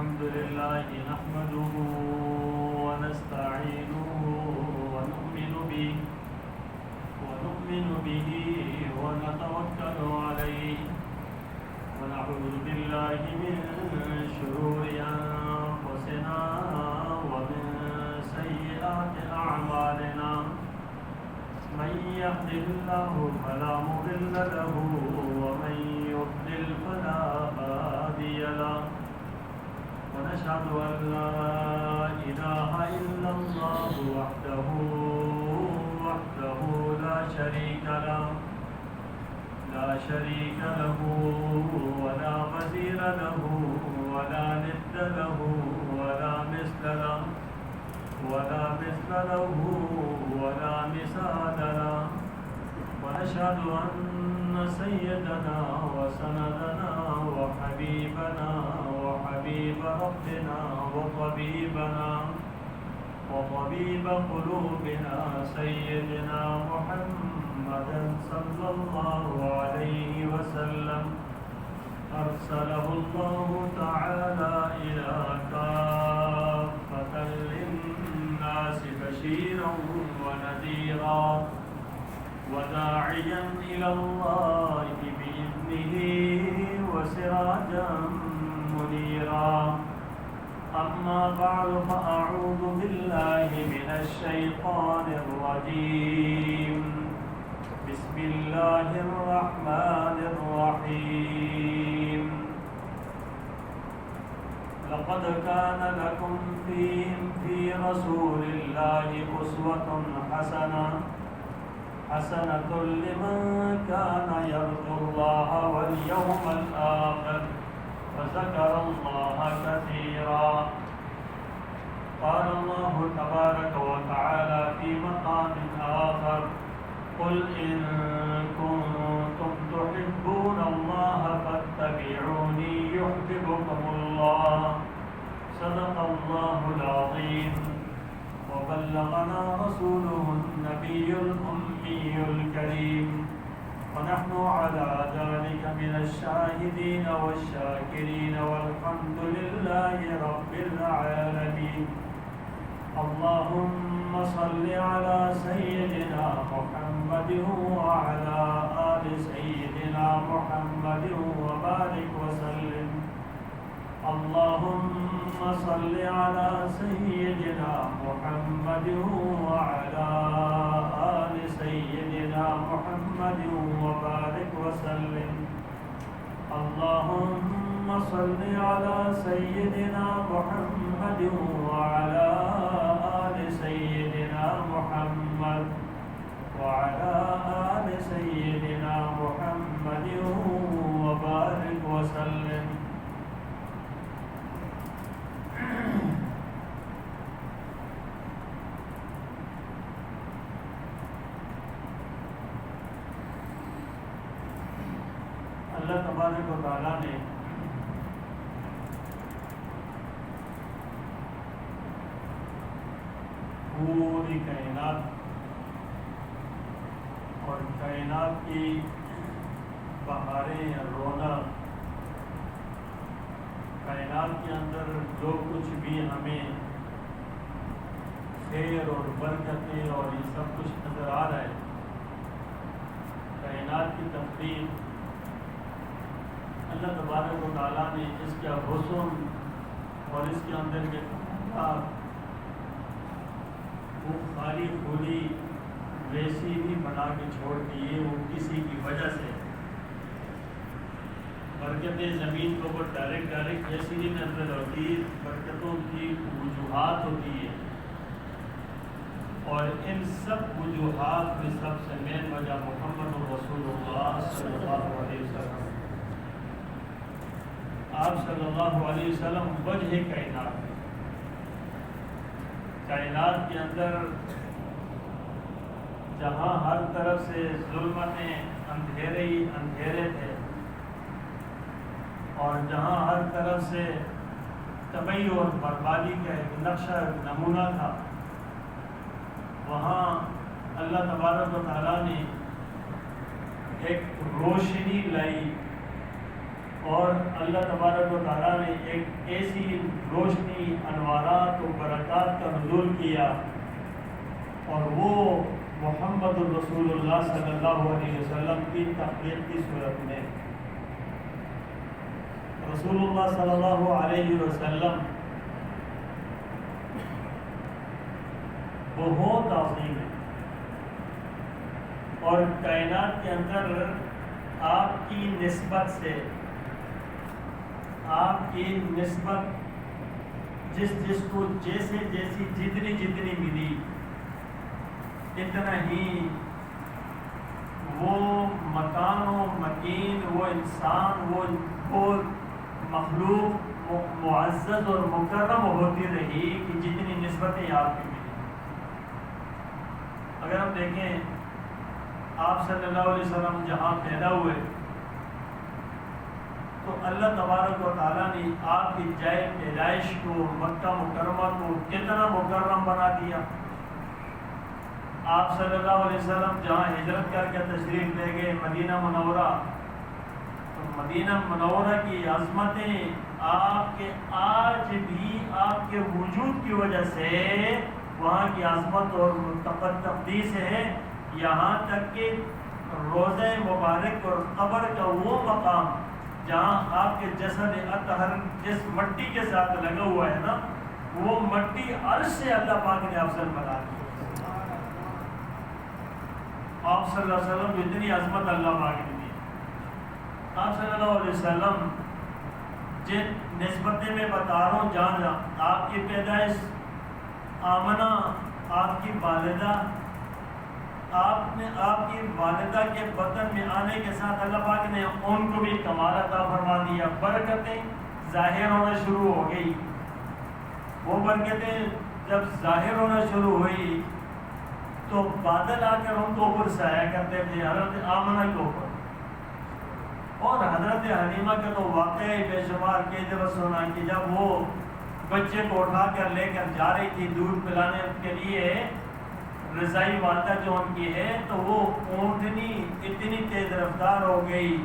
الحمد لله نحمده ونستعينه ونؤمن به ونتوكل عليه ونعوذ بالله من شرور أنفسنا ومن سيئات أعمالنا من يهده الله فلا مضل له ومن يضلل فلا هادي له ونشهد أن لا إله إلا الله وحده لا شريك له ولا مثيل له ولا ند له ولا مثل له ولا مثال له ونشهد أن سيدنا وسندنا وحبيبنا وحبيب ربنا وطبيب قلوبنا سيدنا محمدا صلى الله عليه وسلم أرسله الله تعالى إلى كافة للناس بشيرا ونذيرا وداعيا إلى الله بإذنه وسراجا منيرا أما بعد فأعوذ بالله من الشيطان الرجيم بسم الله الرحمن الرحيم لقد كان لكم في رسول الله أسوة حسنة لمن كان يرجو الله واليوم الآخر وذكر الله كثيرا قال الله تبارك وتعالى في مقام آخر قل إن كنتم تحبون الله فاتبعوني يحببكم الله صدق الله العظيم وبلغنا رسوله النبي الأمي الكريم ونحن على ذلك من الشاهدين والشاكرين والحمد لله رب العالمين اللهم صل على سيدنا محمد وعلى آل سيدنا محمد وبارك وسلم اللهم صل على سيدنا محمد وعلى آل سيدنا محمد وبارك وسلم اللهم صل على سيدنا محمد وعلى آل سيدنا محمد وعلى آل سيدنا محمد وبارك وسلم اللہ تبارک و تعالیٰ نے پوری کائنات اور کائنات کی بہاریں رونق کائنات کے اندر جو کچھ بھی ہمیں خیر اور برکتیں اور یہ سب کچھ نظر آ رہا ہے کائنات کی تخلیق اللہ تبارک و تعالیٰ نے اس کا حسن اور اس کے اندر کے وہ خالی خودی ویسی بھی بنا کے چھوڑ دیے وہ کسی کی وجہ سے برکتیں زمین کے اوپر ڈائریکٹ ایسی نہیں نظر ہوتی برکتوں کی وجوہات ہوتی ہے اور ان سب وجوہات میں سب سے مین وجہ محمد رسول اللہ صلی اللہ علیہ وسلم آپ صلی اللہ علیہ وسلم وجہ کائنات کے اندر جہاں ہر طرف سے ظلمتیں اندھیرے ہی اندھیرے تھے اور جہاں ہر طرف سے تباہی اور بربادی کا ایک نقشہ نمونہ تھا وہاں اللہ تبارک و تعالیٰ نے ایک روشنی لائی اور اللہ تبارک و تعالیٰ نے ایک ایسی روشنی، انوارات و برکات کا نزول کیا، اور وہ محمد الرسول اللہ صلی اللہ علیہ وسلم کی تخلیق کی صورت میں رسول اللہ صلی اللہ علیہ وسلم بہت عظیم ہے، اور کائنات کے اندر آپ کی نسبت سے، آپ کی نسبت جس کو جیسے جیسی جتنی ملی، اتنا ہی وہ مکان و مکین، وہ انسان، وہ مخلوق معزز اور مکرم ہوتی رہی کہ جتنی نسبتیں آپ کی ملی۔ اگر ہم دیکھیں آپ صلی اللہ علیہ وسلم جہاں پیدا ہوئے تو اللہ تبارک و تعالیٰ نے آپ کی جائے پیدائش کو، مکہ مکرمہ کو کتنا مکرم بنا دیا۔ آپ صلی اللہ علیہ وسلم جہاں ہجرت کر کے تشریف لے گئے مدینہ منورہ، تو مدینہ منورہ کی عظمتیں آپ کے آج بھی آپ کے وجود کی وجہ سے وہاں کی عظمت اور تقدیس ہے، یہاں تک کہ روضہ مبارک اور قبر کا وہ مقام جہاں آپ کے جسد اطہر جس مٹی کے ساتھ لگا ہوا ہے نا، وہ مٹی عرش سے اللہ پاک نے افضل بنا دی۔ آپ صلی اللہ علیہ وسلم کو اتنی عظمت اللہ پاک نے دی۔ آپ صلی اللہ علیہ وسلم جن نسبتیں میں بتا رہا ہوں، جہاں آپ کی پیدائش، آمنہ آپ کی والدہ، آپ کی والدہ کے بطن میں آنے کے ساتھ اللہ پاک نے ان کو بھی کمال عطا فرما دیا، برکتیں ظاہر ہونا شروع ہو گئی۔ وہ برکتیں جب ظاہر ہونا شروع ہوئی تو بادل آ کر ان کو اوپر سایہ کرتے تھے، حضرت آمنہ کے اوپر، اور حضرت حلیمہ کا تو واقعی بے شمار کے جب سنا کہ جب وہ بچے کو اٹھا کر لے کر جا رہی تھی دودھ پلانے کے لیے، رضائی والدہ جو ان کی ہے، تو وہ اونٹنی اتنی تیز رفتار ہو گئی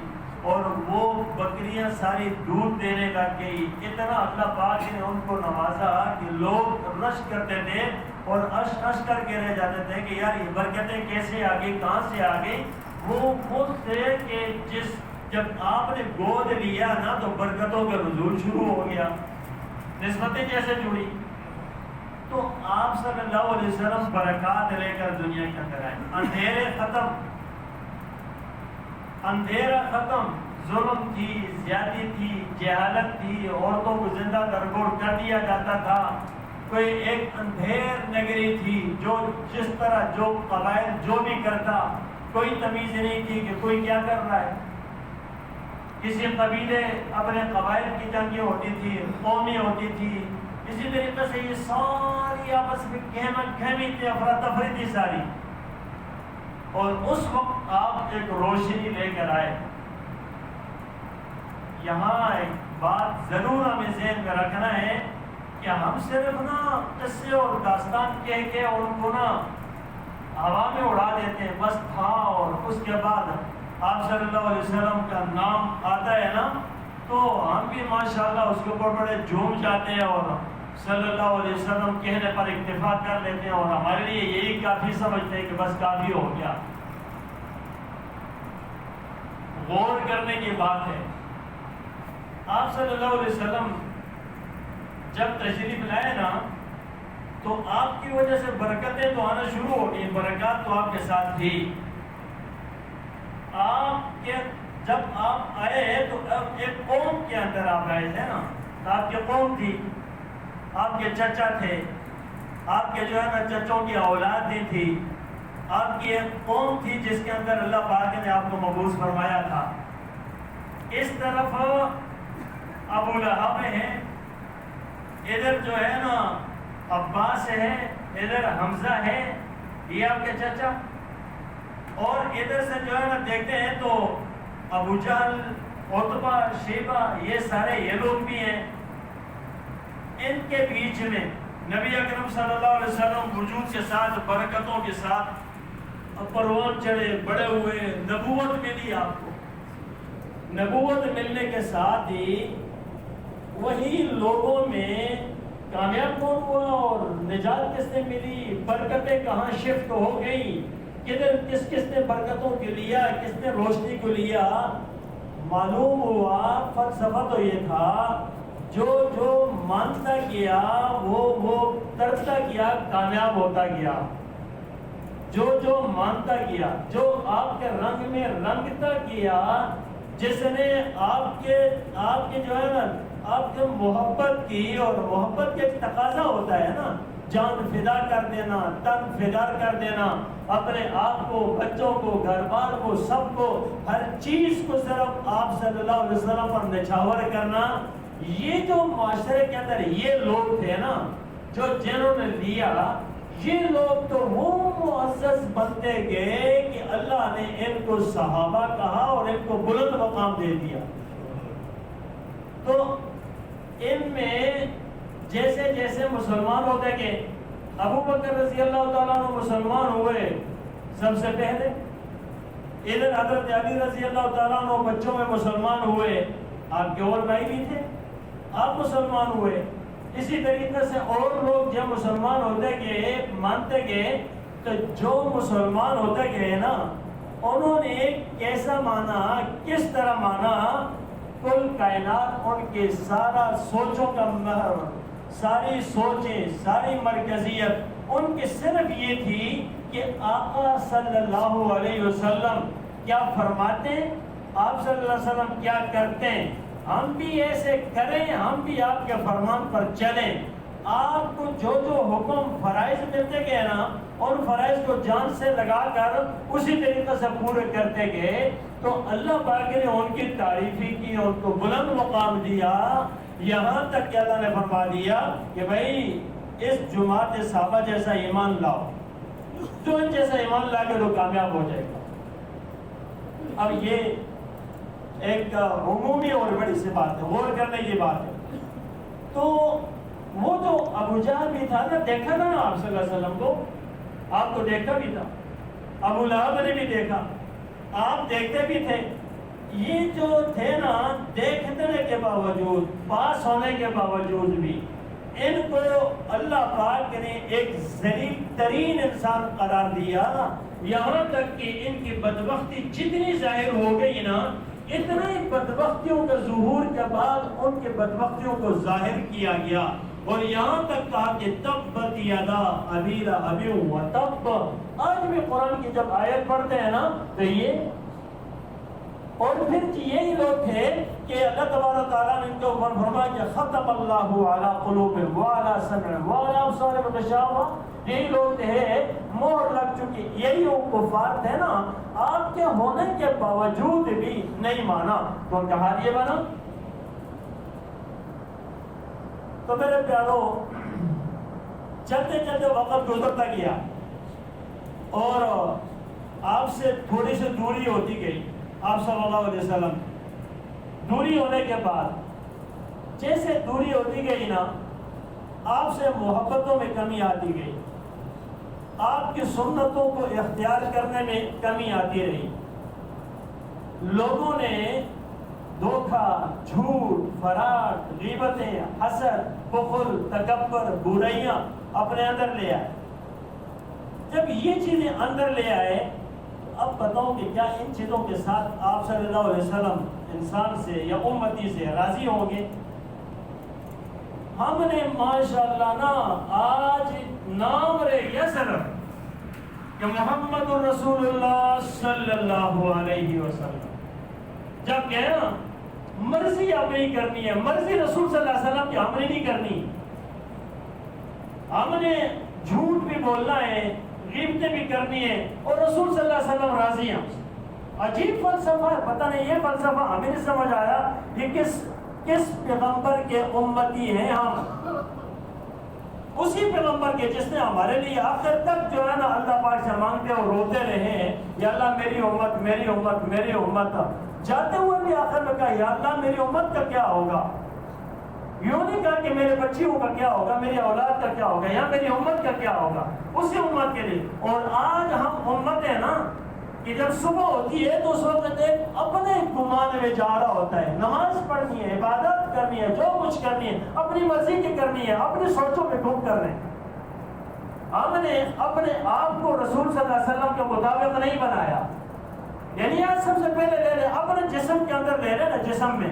اور وہ بکریاں ساری دودھ دینے لگ گئی، اتنا اللہ پاک نے ان کو نوازا کہ لوگ رش کرتے تھے اور اش کر کے رہ جاتے تھے کہ یار یہ برکتیں کیسے آ گئی، کہاں سے آ گئی۔ وہ خود سے کہ جب آپ نے گود لیا نا تو برکتوں کا نزول شروع ہو گیا، نسبتیں جیسے جڑی۔ تو آپ صلی اللہ علیہ وسلم برکات لے کر دنیا کے اندر آئے، اندھیرا ختم، ظلم تھی، زیادتی تھی، جہالت تھی، عورتوں کو زندہ درگور کر دیا جاتا تھا، کوئی ایک اندھیر نگری تھی، جو جس طرح جو قبائل جو بھی کرتا، کوئی تمیز نہیں تھی کہ کوئی کیا کر رہا ہے۔ کسی قبیلے اپنے قبائل کی جنگیں ہوتی تھی، قومی ہوتی تھی، اسی طریقے سے یہ ساری آپس میں کھیمی تھی، افراتفری تھی ساری۔ اور اس وقت آپ ایک روشنی لے کر آئے۔ یہاں ایک بات ضرور ہمیں ذہن میں رکھنا ہے کہ ہم صرف نا قصے اور داستان کہہ کے اور ان کو نا ہوا میں اڑا دیتے ہیں بس تھا، اور اس کے بعد آپ صلی اللہ علیہ وسلم کا نام آتا ہے نا تو ہم بھی ماشاءاللہ اس کے اوپر بڑے جھوم جاتے ہیں اور صلی اللہ علیہ وسلم کہنے پر اکتفا کر لیتے ہیں، اور ہمارے لیے یہی کافی سمجھتے ہیں کہ بس کافی ہو گیا۔ غور کرنے کی بات ہے، آپ صلی اللہ علیہ وسلم جب تشریف لائے نا تو آپ کی وجہ سے برکتیں تو آنا شروع ہو گئی، برکات تو آپ کے ساتھ تھی۔ جب آپ آئے تو ایک قوم کے اندر آپ آئے تھے نا، آپ کی قوم تھی، آپ کے چچا تھے، آپ کے جو ہے نا چچوں کی اولاد نہیں تھی، آپ کی ایک قوم تھی جس کے اندر اللہ پاک نے آپ کو مبعوث فرمایا تھا۔ اس طرف ابو لہب ہے، ادھر جو ہے نا عباس ہے، ادھر حمزہ ہے، یہ آپ کے چچا، اور ادھر سے جو ہے نا دیکھتے ہیں تو ابو جہل، عتبہ، شیبہ، یہ سارے یہ لوگ بھی ہیں۔ ان کے بیچ میں نبی اکرم صلی اللہ علیہ وسلم وجود کے ساتھ، برکتوں کے ساتھ پروان چڑھے، بڑے ہوئے، نبوت ملی آپ کو۔ نبوت ملنے کے ساتھ ہی وہی لوگوں میں کامیاب کون ہوا اور نجات کس نے ملی، برکتیں کہاں شفٹ ہو گئی، کدھر کس نے برکتوں کو لیا، کس نے روشنی کو لیا، معلوم ہوا فلسفہ تو یہ تھا جو مانتا گیا وہ ترتا گیا، کامیاب ہوتا گیا، جو مانتا گیا، جو آپ کے رنگ میں رنگتا گیا، جس نے آپ کے جو ہے نا آپ کے محبت کی، اور محبت کے ایک تقاضا ہوتا ہے نا، جان فدا کر دینا، تن فدا کر دینا، اپنے آپ کو، بچوں کو، گھر بار کو، سب کو، ہر چیز کو صرف آپ صلی اللہ علیہ وسلم پر نچھاور کرنا، یہ جو معاشرے کے اندر یہ لوگ تھے نا جو جنہوں نے لیا، یہ لوگ تو وہ معزز بنتے گئے کہ اللہ نے ان کو صحابہ کہا اور ان کو بلند مقام دے دیا۔ تو ان میں جیسے جیسے مسلمان ہوتے گئے، ابو بکر رضی اللہ تعالیٰ عنہ مسلمان ہوئے سب سے پہلے، ادھر حضرت علی رضی اللہ تعالیٰ عنہ بچوں میں مسلمان ہوئے، آپ کے اور بھائی بھی تھے، آپ مسلمان ہوئے، اسی طریقے سے اور لوگ جب مسلمان ہوتے گئے، مانتے گئے، تو جو مسلمان ہوتے گئے نا انہوں نے کیسا مانا، کس طرح مانا، کل کائنات ان کے سارا سوچوں کا محور، ساری سوچیں، ساری مرکزیت ان کی صرف یہ تھی کہ آقا صلی اللہ علیہ وسلم کیا فرماتے ہیں، آپ صلی اللہ علیہ وسلم کیا کرتے ہیں، ہم بھی ایسے کریں، ہم بھی آپ کے فرمان پر چلیں۔ آپ کو جو حکم فرائض ملتے گئے نا، ان فرائض کو جان سے لگا کر اسی طریقے سے پورے کرتے گئے، تو اللہ پاک نے ان کی تعریفی کی، ان کو بلند مقام دیا، یہاں تک کہ اللہ نے فرما دیا کہ بھائی اس جماعت صحابہ جیسا ایمان لاؤ، جو ان جیسا ایمان لا کے تو کامیاب ہو جائے گا۔ اب یہ ایک عمومی اور بڑی سی بات ہے، غور کرنے کی بات ہے۔ تو وہ جو ابو جہل بھی تھا نا، دیکھا نا آپ صلی اللہ علیہ وسلم کو، آپ کو دیکھتا بھی تھا، ابو لہب نے بھی دیکھا، آپ دیکھتے بھی تھے، یہ جو تھے نا دیکھنے کے باوجود، پاس ہونے کے باوجود بھی ان کو اللہ پاک نے ایک ذلیل ترین انسان قرار دیا، یہاں تک کہ ان کی بدبختی جتنی ظاہر ہو گئی نا، اتنے بدبختیوں کے ظہور کے بعد ان کے بدبختیوں کو ظاہر کیا گیا، اور یہاں تک کہا کہ تبت یدا ابی لہب وتب۔ آج بھی قرآن کی جب آیت پڑھتے ہیں نا تو یہ، اور پھر یہی لوگ تھے کہ اللہ تبارک تعالیٰ نے ان کو فرمایا کہ ختم اللہ علی قلوبہم وعلی سمعہم وعلی ابصارہم غشاوہ، یہی لوگ تھے مہر لگ چکی، یہی وہ کفار تھے نا، آپ کے ہونے کے باوجود بھی نہیں مانا، تو ان کا حال یہ بنا۔ تو میرے پیارو، چلتے چلتے وقت گزرتا گیا اور آپ سے تھوڑی سی دوری ہوتی گئی، آپ صلی اللہ علیہ وسلم دوری ہونے کے بعد جیسے دوری ہوتی گئی نا، آپ سے محبتوں میں کمی آتی گئی، آپ کی سنتوں کو اختیار کرنے میں کمی آتی رہی، لوگوں نے دھوکہ، جھوٹ، فراڈ، غیبتیں، حسد، بخل، تکبر، برائیاں اپنے اندر لے آئے۔ جب یہ چیزیں اندر لے آئے، اب بتاؤ کہ کیا ان چیزوں کے ساتھ آپ صلی اللہ علیہ وسلم انسان سے یا امتی سے راضی ہوں گے؟ ہم نے ماشاءاللہ نا آج نام رہ گیا صرف کہ محمد الرسول اللہ صلی اللہ علیہ وسلم، جب کہ نا مرضی اپنی کرنی ہے، مرضی رسول صلی اللہ علیہ وسلم کی ہم نے نہیں کرنی، ہم نے جھوٹ بھی بولنا ہے، غیبتیں بھی کرنی ہے، اور رسول صلی اللہ علیہ وسلم راضی ہیں۔ عجیب فلسفہ ہے، پتہ نہیں یہ فلسفہ ہمیں نہیں سمجھ آیا، یہ کس پیغمبر کے امتی ہیں ہم، اسی پیغمبر کے جس نے ہمارے لیے آخر تک جو ہے نا اللہ پاک سے مانگتے اور روتے رہے ہیں، یا اللہ میری امت میری امت میری امت، جاتے ہوئے بھی آخر میں کہا یا اللہ میری امت کا کیا ہوگا، یوں نہیں کہا کہ میرے بچیوں کا کیا ہوگا، میری اولاد کا کیا ہوگا، یا میری امت کا کیا ہوگا، اسی امت کے لیے۔ اور آج ہم امت ہیں نا، کہ جب صبح ہوتی ہے تو اس وقت ایک اپنے گمان میں جا رہا ہوتا ہے، نماز پڑھنی ہے، عبادت کرنی ہے، جو کچھ کرنی ہے اپنی مرضی کی کرنی ہے، اپنی سوچوں میں ڈوب کر رہے ہیں۔ ہم نے اپنے آپ کو رسول صلی اللہ علیہ وسلم کے مطابق نہیں بنایا۔ یعنی آج سب سے پہلے لے لیں اپنے جسم کے اندر، لے لیں نا جسم میں،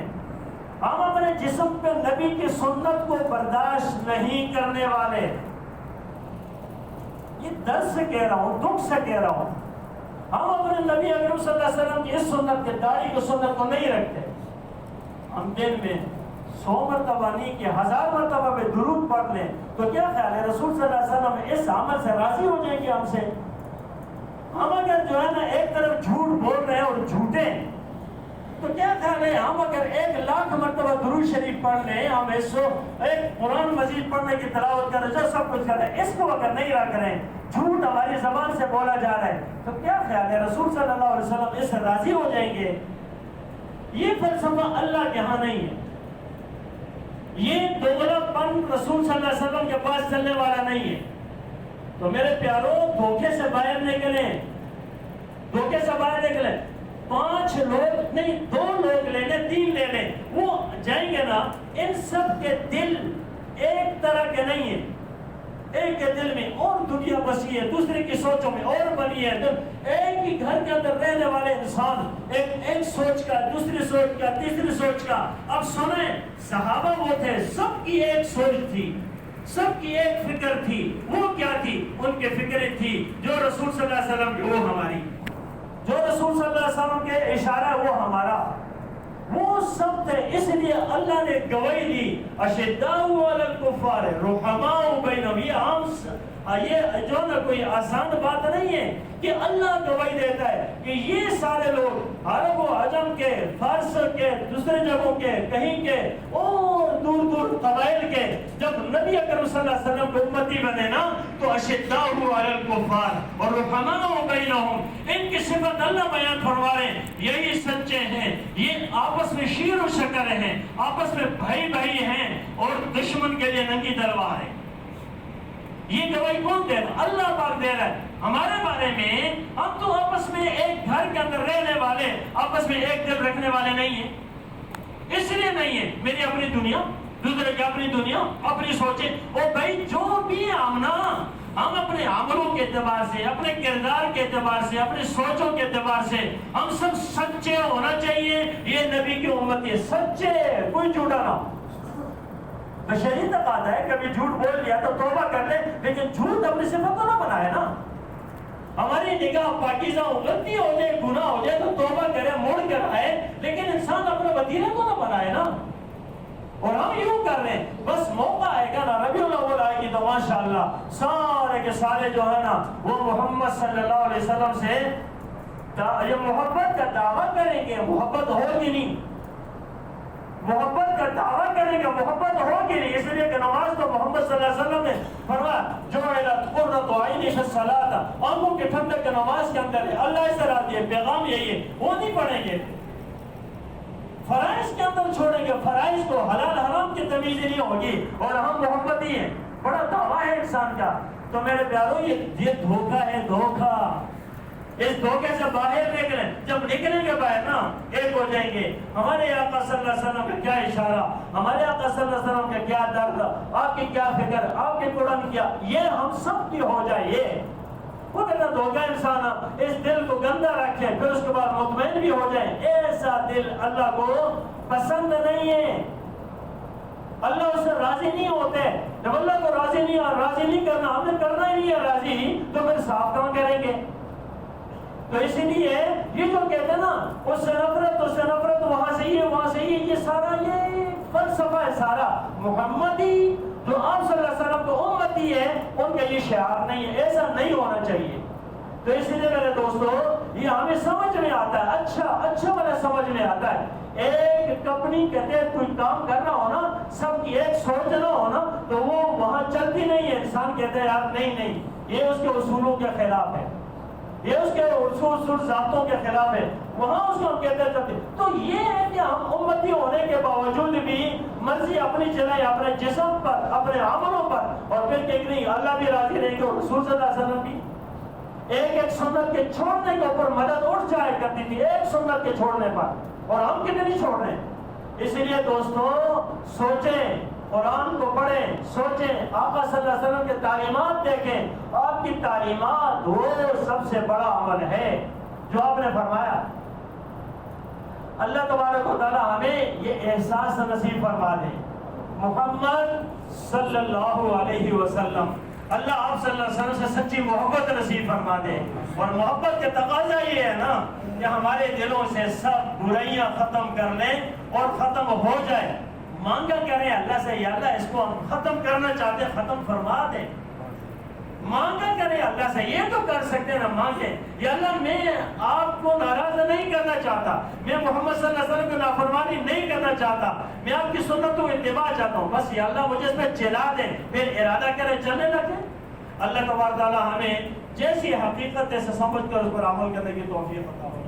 ہم اپنے جسم پہ نبی کی سنت کو برداشت نہیں کرنے والے۔ یہ درد سے کہہ رہا ہوں، دکھ سے کہہ رہا ہوں۔ ہم اپنے نبی اکرم صلی اللہ علیہ وسلم کی اس سنت کے، داڑھی کی سنت کو نہیں رکھتے۔ ہم دن میں 100 مرتبہ نہیں کہ 1000 مرتبہ پہ درود پڑھ لیں تو کیا خیال ہے رسول صلی اللہ علیہ وسلم اس عمل سے راضی ہو جائیں گے ہم سے؟ ہم اگر جو ہے نا ایک طرف جھوٹ بول رہے ہیں اور جھوٹے، تو کیا خیال ہے ہم اگر 1,00,000 مرتبہ درود شریف پڑھ لیں، ہم ایک قرآن مجید پڑھنے کی تلاوت کریں، جو سب کچھ کریں، اس کو اگر نہیں رہا کریں، جھوٹ ہماری زبان سے بولا جا رہا ہے، تو کیا خیال ہے رسول صلی اللہ علیہ وسلم اس سے راضی ہو جائیں گے؟ یہ فلسفہ اللہ کے ہاں نہیں ہے، یہ دوغلا پن رسول صلی اللہ علیہ وسلم کے پاس چلنے والا نہیں ہے۔ تو میرے پیاروں، دھوکے سے باہر نکلیں، دھوکے سے باہر نکلیں۔ 5 لوگ نہیں، 2 لوگ لے لیں، 3 لے لیں، وہ جائیں گے نا، ان سب کے دل ایک طرح کے نہیں ہیں۔ ایک کے دل میں اور دنیا بسی ہے، دوسرے کی سوچوں میں اور بنی ہے۔ ایک ہی گھر کے اندر رہنے والے انسان ایک سوچ کا، دوسری سوچ کا، تیسری سوچ کا۔ اب سنیں، صحابہ وہ تھے، سب کی ایک سوچ تھی، سب کی ایک فکر تھی۔ وہ کیا تھی؟ ان کی فکریں تھی جو رسول صلی اللہ علیہ وسلم کی، وہ ہماری، جو رسول صلی اللہ علیہ وسلم کے اشارہ وہ ہمارا، وہ سب تھے۔ اس لیے اللہ نے گواہی دی، اشداء علی الکفار رحماء بینہم۔ یہ جو نا کوئی آسان بات نہیں ہے کہ اللہ گواہی دیتا ہے کہ یہ سارے لوگ عرب و عجم کے، فارس کے، دوسرے جگہوں کے، کہیں کے اور دور دور قبائل کے، جب نبی اکرم صلی اللہ علیہ وسلم کو امتی بنے نا تو اشداء علی الکفار اور رحماء بینہم، ان کی صفت اللہ بیان فرما رہے ہیں، یہی سچے ہیں، یہ آپس میں شیر و شکر ہیں، آپس میں بھائی بھائی ہیں اور دشمن کے لیے ننگی تلوار ہے۔ یہ گواہی کون دے رہا؟ اللہ پاک دے رہا ہے ہمارے بارے میں۔ ہم تو آپس میں ایک گھر کے اندر رہنے والے، آپس میں ایک دل رکھنے والے نہیں ہیں۔ اس لیے نہیں ہے، میری اپنی دنیا، دوسرے کی اپنی دنیا، اپنی سوچیں۔ اور بھائی جو بھی ہم اپنے عملوں کے اعتبار سے، اپنے کردار کے اعتبار سے، اپنے سوچوں کے اعتبار سے ہم سب سچے ہونا چاہیے۔ یہ نبی کی امت ہے، سچے، کوئی جھوٹا نہ ہو۔ بشری تقاضا ہے، کبھی جھوٹ بول لیا تو توبہ کر لے، لیکن جھوٹ اپنی صفت کو نہ بنائے نا۔ ہماری نگاہ پاکیزہ ہو، غلطی ہو جائے، گناہ ہو جائے تو توبہ کرے، موڑ کر آئے، لیکن انسان اپنے وتیرے کو نہ بنائے نا۔ اور ہم یوں کر رہے ہیں، بس موقع آئے گا نا، ربیع الاول آئے گی تو ماشاءاللہ سارے کے سارے جو ہے نا وہ محمد صلی اللہ علیہ وسلم سے یہ محبت کا دعویٰ کریں گے۔ محبت ہوگی نہیں، محبت کا دعویٰ کریں گے، محبت ہوگی نہیں۔ اس لیے کہ نماز تو محمد صلی اللہ علیہ وسلم نے فرمایا جعلت قرۃ عینی فی الصلاۃ، آنکھوں کی ٹھنڈک نماز کے اندر ہے۔ اللہ اس طرح دیے، پیغام یہی ہے، وہ نہیں پڑھیں گے، فرائض کے اندر چھوڑیں گے، فرائض کو، حلال حرام کی تمیز نہیں ہوگی، اور ہم محبتی ہیں۔ بڑا دعویٰ ہے انسان کا۔ تو میرے پیاروں، یہ دھوکہ ہے، دھوکہ۔ اس دھوکے سے باہر نکلیں۔ جب نکلیں گے باہر نا، ایک ہو جائیں گے۔ ہمارے آقا صلی اللہ علیہ وسلم کا کیا اشارہ، ہمارے آقا صلی اللہ علیہ وسلم کا کیا درد، آپ کی کیا فکر، آپ کی قرآن کیا، یہ ہم سب کی ہو جائے۔ وہ کہتا دھوکہ انسان اس دل کو گندا رکھے، پھر اس کے بعد مطمئن بھی ہو جائے۔ ایسا دل اللہ کو پسند نہیں ہے، اللہ اس سے راضی نہیں ہوتے۔ جب اللہ کو راضی نہیں کرنا، ہم نے کرنا ہی نہیں ہے راضی، تو پھر صاف کام کریں گے؟ تو اسی لیے یہ جو کہتے ہیں نا، اس سے نفرت، وہاں سے یہ سارا یہ فلسفہ ہے سارا محمدی، جو آپ صلی اللہ علیہ وسلم کو امتی ہے، ان کا یہ شعار نہیں ہے، ایسا نہیں ہونا چاہیے۔ تو اسی لیے میرے دوستو، یہ ہمیں سمجھ میں آتا ہے، اچھا والا سمجھ میں آتا ہے۔ ایک کمپنی کہتے ہیں کوئی کام کرنا ہونا، سب کی ایک سوچ نہ ہونا، تو وہ وہاں چلتی نہیں ہے۔ انسان کہتے ہیں یار نہیں، یہ اس کے اصولوں کے خلاف ہے، یہ اس کے اصول ذاتوں کے خلاف ہے، وہاں اس کو ہم کہتے ہیں۔ تو یہ ہے کہ ہم امتی ہونے کے باوجود بھی مرضی اپنی چلائیں، اپنے جسم پر، اپنے عملوں پر، اور پھر کہ نہیں اللہ بھی راضی رہے گا، رسول صلی اللہ علیہ وسلم بھی۔ ایک ایک سنت کے چھوڑنے کے اوپر مدد اٹھ جایا کرتی تھی، ایک سنت کے چھوڑنے پر، اور ہم کتنی چھوڑ رہے ہیں۔ اس لیے دوستو سوچیں، قرآن کو پڑھیں، سوچیں، آقا صلی اللہ علیہ وسلم کے تعلیمات دیکھیں۔ آپ کی تعلیمات وہ سب سے بڑا عمل ہے جو آپ نے فرمایا۔ اللہ تبارک و تعالی ہمیں یہ احساس نصیب فرما دے، محمد صلی اللہ علیہ وسلم، اللہ آپ صلی اللہ علیہ وسلم سے سچی محبت نصیب فرما دے۔ اور محبت کا تقاضا یہ ہے نا کہ ہمارے دلوں سے سب برائیاں ختم کر لیں اور ختم ہو جائے۔ مانگا کریں اللہ سے، یا اللہ اس کو ہم ختم کرنا چاہتے ہیں، ختم فرما دے۔ مانگا کریں اللہ سے، یہ تو کر سکتے ہیں نا، مانگے یا اللہ میں آپ کو ناراض نہیں کرنا چاہتا، میں محمد صلی اللہ علیہ وسلم کو نافرمانی نہیں کرنا چاہتا، میں آپ کی سنتوں اتباع چاہتا ہوں، بس یا اللہ مجھے اس میں چلا دیں، پھر ارادہ کریں چلنے لگے۔ اللہ تبارک و تعالی ہمیں جیسی حقیقت سے سمجھ کر اس پر عمل کرنے کی توفیق عطا فرمائے۔